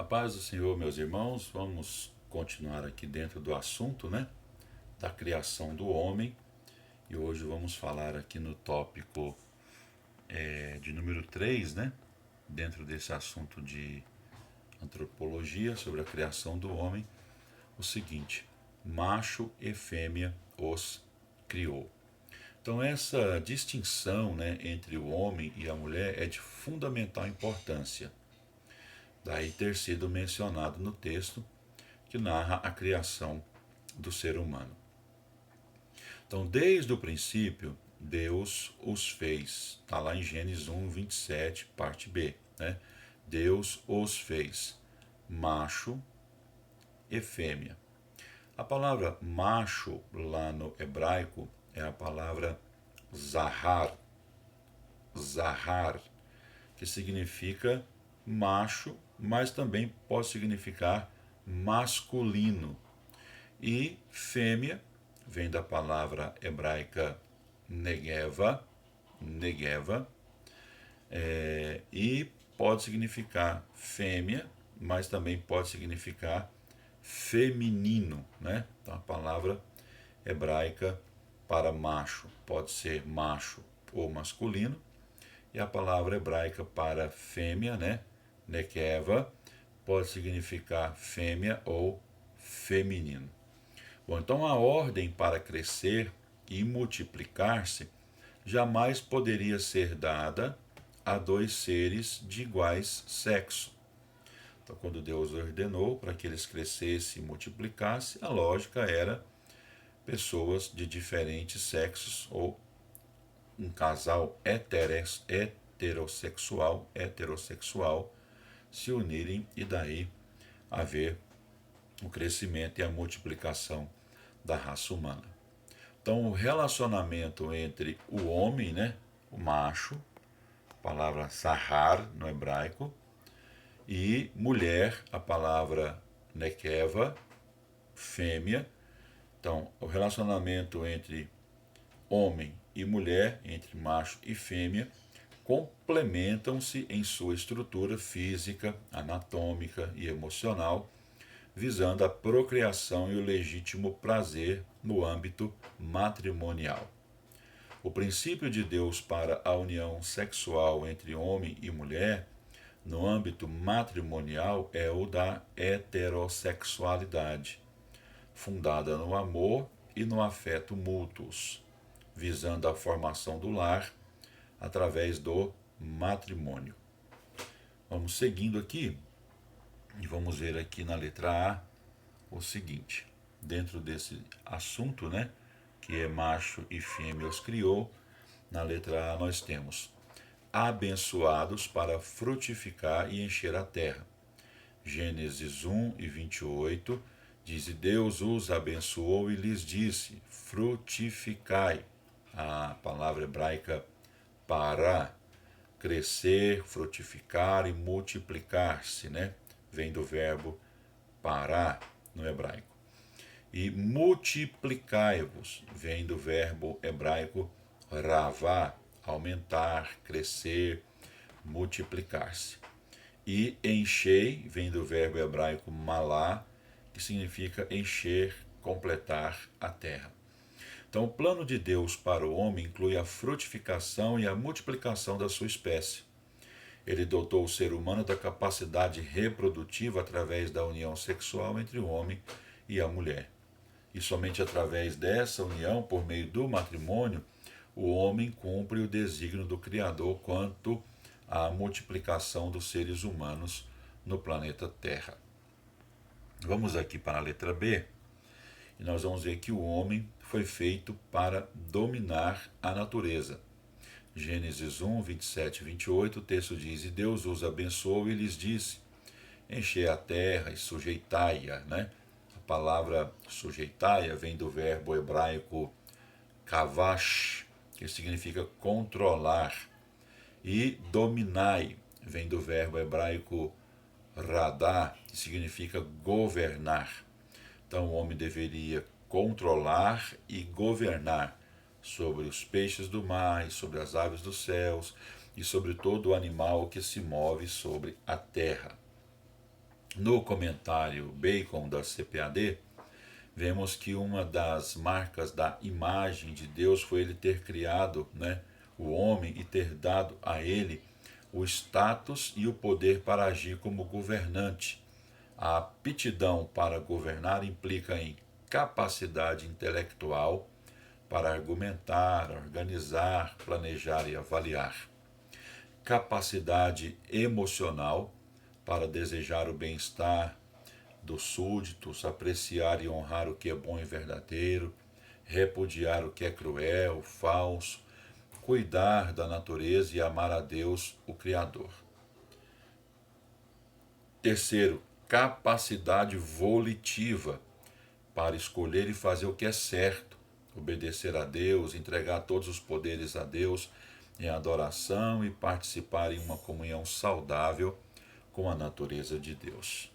A paz do Senhor, meus irmãos, vamos continuar aqui dentro do assunto, da criação do homem. E hoje vamos falar aqui no tópico de número 3, dentro desse assunto de antropologia sobre a criação do homem, o seguinte: macho e fêmea os criou. Então essa distinção, entre o homem e a mulher é de fundamental importância. Daí ter sido mencionado no texto que narra a criação do ser humano. Então, desde o princípio, Deus os fez. Está lá em Gênesis 1, 27, parte B. Deus os fez, macho e fêmea. A palavra macho, lá no hebraico, é a palavra zahar. Zahar, que significa macho, mas também pode significar masculino. E fêmea vem da palavra hebraica negeva, e pode significar fêmea, mas também pode significar feminino, Então a palavra hebraica para macho pode ser macho ou masculino, e a palavra hebraica para fêmea, nekeva, pode significar fêmea ou feminino. Bom, então a ordem para crescer e multiplicar-se jamais poderia ser dada a dois seres de iguais sexo. Então, quando Deus ordenou para que eles crescessem e multiplicassem, a lógica era pessoas de diferentes sexos ou um casal heterossexual se unirem e daí haver o crescimento e a multiplicação da raça humana. Então, o relacionamento entre o homem, o macho, a palavra sahar no hebraico, e mulher, a palavra nekeva, fêmea. Então, o relacionamento entre homem e mulher, entre macho e fêmea, complementam-se em sua estrutura física, anatômica e emocional, visando a procriação e o legítimo prazer no âmbito matrimonial. O princípio de Deus para a união sexual entre homem e mulher, no âmbito matrimonial, é o da heterossexualidade, fundada no amor e no afeto mútuos, visando a formação do lar através do matrimônio. Vamos seguindo aqui e vamos ver aqui na letra A o seguinte: dentro desse assunto, que é macho e fêmea os criou, na letra A nós temos abençoados para frutificar e encher a terra. Gênesis 1 e 28 diz: e Deus os abençoou e lhes disse: frutificai. A palavra hebraica para, crescer, frutificar e multiplicar-se, Vem do verbo parar no hebraico. E multiplicai-vos, vem do verbo hebraico ravá, aumentar, crescer, multiplicar-se. E enchei, vem do verbo hebraico malá, que significa encher, completar a terra. Então, o plano de Deus para o homem inclui a frutificação e a multiplicação da sua espécie. Ele dotou o ser humano da capacidade reprodutiva através da união sexual entre o homem e a mulher. E somente através dessa união, por meio do matrimônio, o homem cumpre o desígnio do Criador quanto à multiplicação dos seres humanos no planeta Terra. Vamos aqui para a letra B, e nós vamos ver que o homem foi feito para dominar a natureza. Gênesis 1, 27 e 28, o texto diz: e Deus os abençoou e lhes disse: enchei a terra e sujeitai-a. A palavra sujeitai-a vem do verbo hebraico kavash, que significa controlar, e dominai vem do verbo hebraico radá, que significa governar. Então o homem deveria controlar e governar sobre os peixes do mar, sobre as aves dos céus e sobre todo o animal que se move sobre a terra. No comentário Bacon da CPAD, vemos que uma das marcas da imagem de Deus foi ele ter criado, né, o homem e ter dado a ele o status e o poder para agir como governante. A aptidão para governar implica em capacidade intelectual para argumentar, organizar, planejar e avaliar, capacidade emocional para desejar o bem-estar dos súditos, apreciar e honrar o que é bom e verdadeiro, repudiar o que é cruel, falso, cuidar da natureza e amar a Deus, o Criador. Terceiro, capacidade volitiva para escolher e fazer o que é certo, obedecer a Deus, entregar todos os poderes a Deus em adoração e participar em uma comunhão saudável com a natureza de Deus.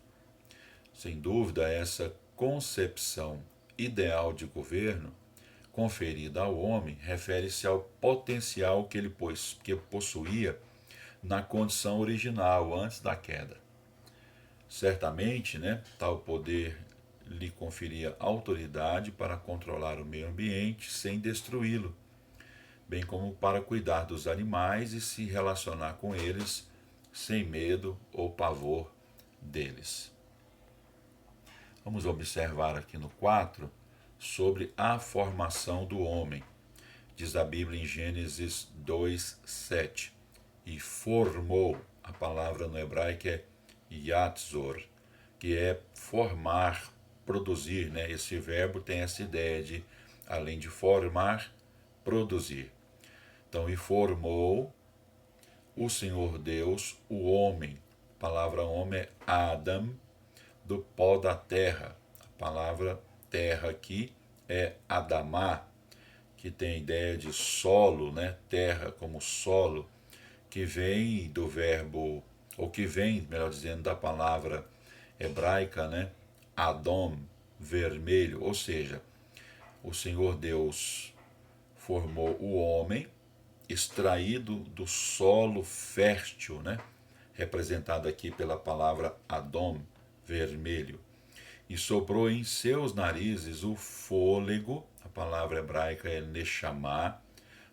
Sem dúvida, essa concepção ideal de governo conferida ao homem refere-se ao potencial que ele possuía na condição original, antes da queda. Certamente, né, tal poder lhe conferia autoridade para controlar o meio ambiente sem destruí-lo, bem como para cuidar dos animais e se relacionar com eles sem medo ou pavor deles. Vamos observar aqui no 4 sobre a formação do homem. Diz a Bíblia em Gênesis 2:7. E formou, a palavra no hebraico é yatzor, que é formar, produzir, né? Esse verbo tem essa ideia de, além de formar, produzir. Então, e formou o Senhor Deus o homem. A palavra homem é Adam, do pó da terra. A palavra terra aqui é Adamá, que tem a ideia de solo, né? Terra como solo, que vem do verbo, ou que vem, melhor dizendo, da palavra hebraica, né? Adom, vermelho, ou seja, o Senhor Deus formou o homem extraído do solo fértil, né? Representado aqui pela palavra Adom, vermelho, e soprou em seus narizes o fôlego, a palavra hebraica é Neshama.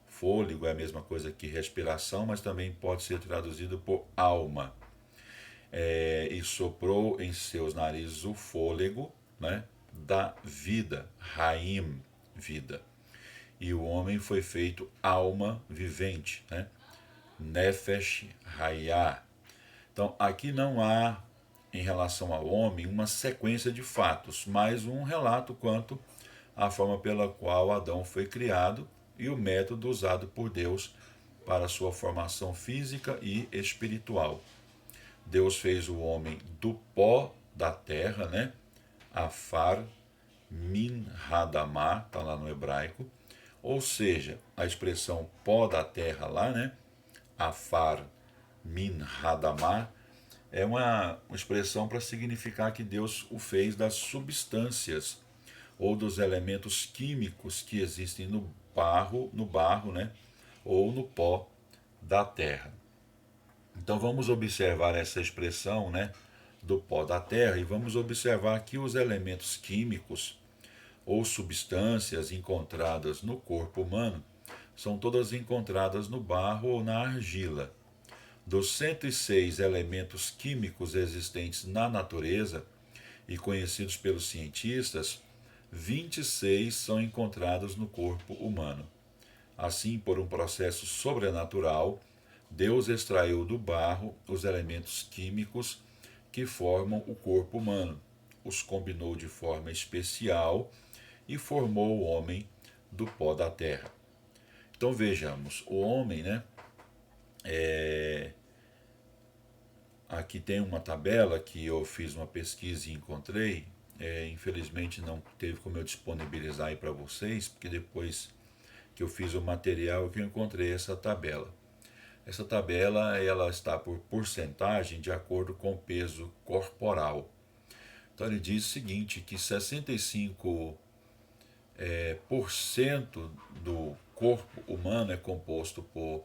Fôlego é a mesma coisa que respiração, mas também pode ser traduzido por alma. E soprou em seus narizes o fôlego, né, da vida, Raim, vida. E o homem foi feito alma vivente, né? Nefesh Hayah. Então, aqui não há, em relação ao homem, uma sequência de fatos, mas um relato quanto à forma pela qual Adão foi criado e o método usado por Deus para sua formação física e espiritual. Deus fez o homem do pó da terra, né? Afar min hadamah, está lá no hebraico, ou seja, a expressão pó da terra lá, né? Afar min hadamah, é uma expressão para significar que Deus o fez das substâncias ou dos elementos químicos que existem no barro, né? Ou no pó da terra. Então vamos observar essa expressão, né, do pó da terra, e vamos observar que os elementos químicos ou substâncias encontradas no corpo humano são todas encontradas no barro ou na argila. Dos 106 elementos químicos existentes na natureza e conhecidos pelos cientistas, 26 são encontrados no corpo humano. Assim, por um processo sobrenatural, Deus extraiu do barro os elementos químicos que formam o corpo humano, os combinou de forma especial e formou o homem do pó da terra. Então vejamos, o homem, né? Aqui tem uma tabela que eu fiz uma pesquisa e encontrei. Infelizmente não teve como eu disponibilizar aí para vocês, porque depois que eu fiz o material que eu encontrei essa tabela. Essa tabela ela está por porcentagem de acordo com o peso corporal. Então ele diz o seguinte, que 65% do corpo humano é composto por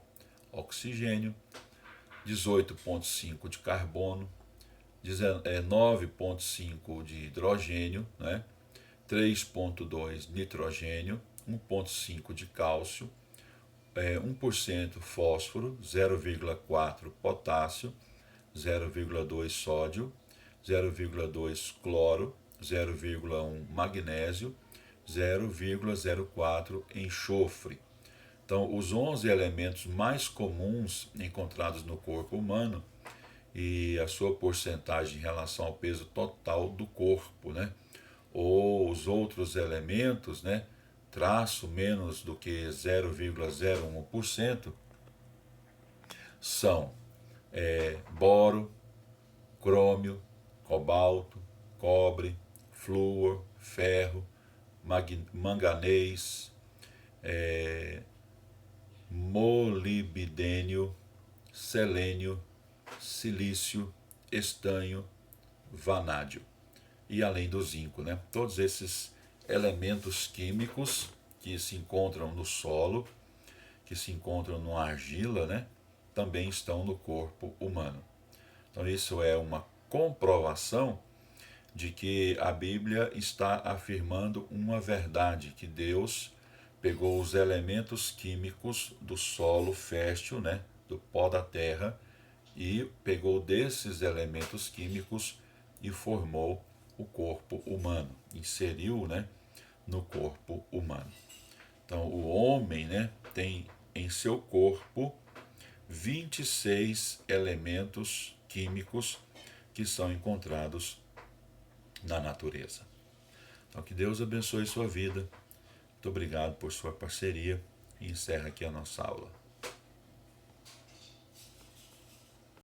oxigênio, 18,5% de carbono, 9,5 de hidrogênio, né? 3,2 nitrogênio, 1,5 de cálcio, 1% fósforo, 0,4 potássio, 0,2 sódio, 0,2 cloro, 0,1 magnésio, 0,04 enxofre. Então, os 11 elementos mais comuns encontrados no corpo humano e a sua porcentagem em relação ao peso total do corpo, né? Ou os outros elementos, né? Traço menos do que 0,01%, são boro, crômio, cobalto, cobre, flúor, ferro, manganês, molibdênio, selênio, silício, estanho, vanádio. E além do zinco, né? Todos esses elementos químicos que se encontram no solo, que se encontram na argila, né? Também estão no corpo humano. Então isso é uma comprovação de que a Bíblia está afirmando uma verdade, que Deus pegou os elementos químicos do solo fértil, né, do pó da terra, e pegou desses elementos químicos e formou o corpo humano, inseriu, né, no corpo humano. Então o homem, né, tem em seu corpo 26 elementos químicos que são encontrados na natureza. Então que Deus abençoe sua vida. Muito obrigado por sua parceria e encerra aqui a nossa aula.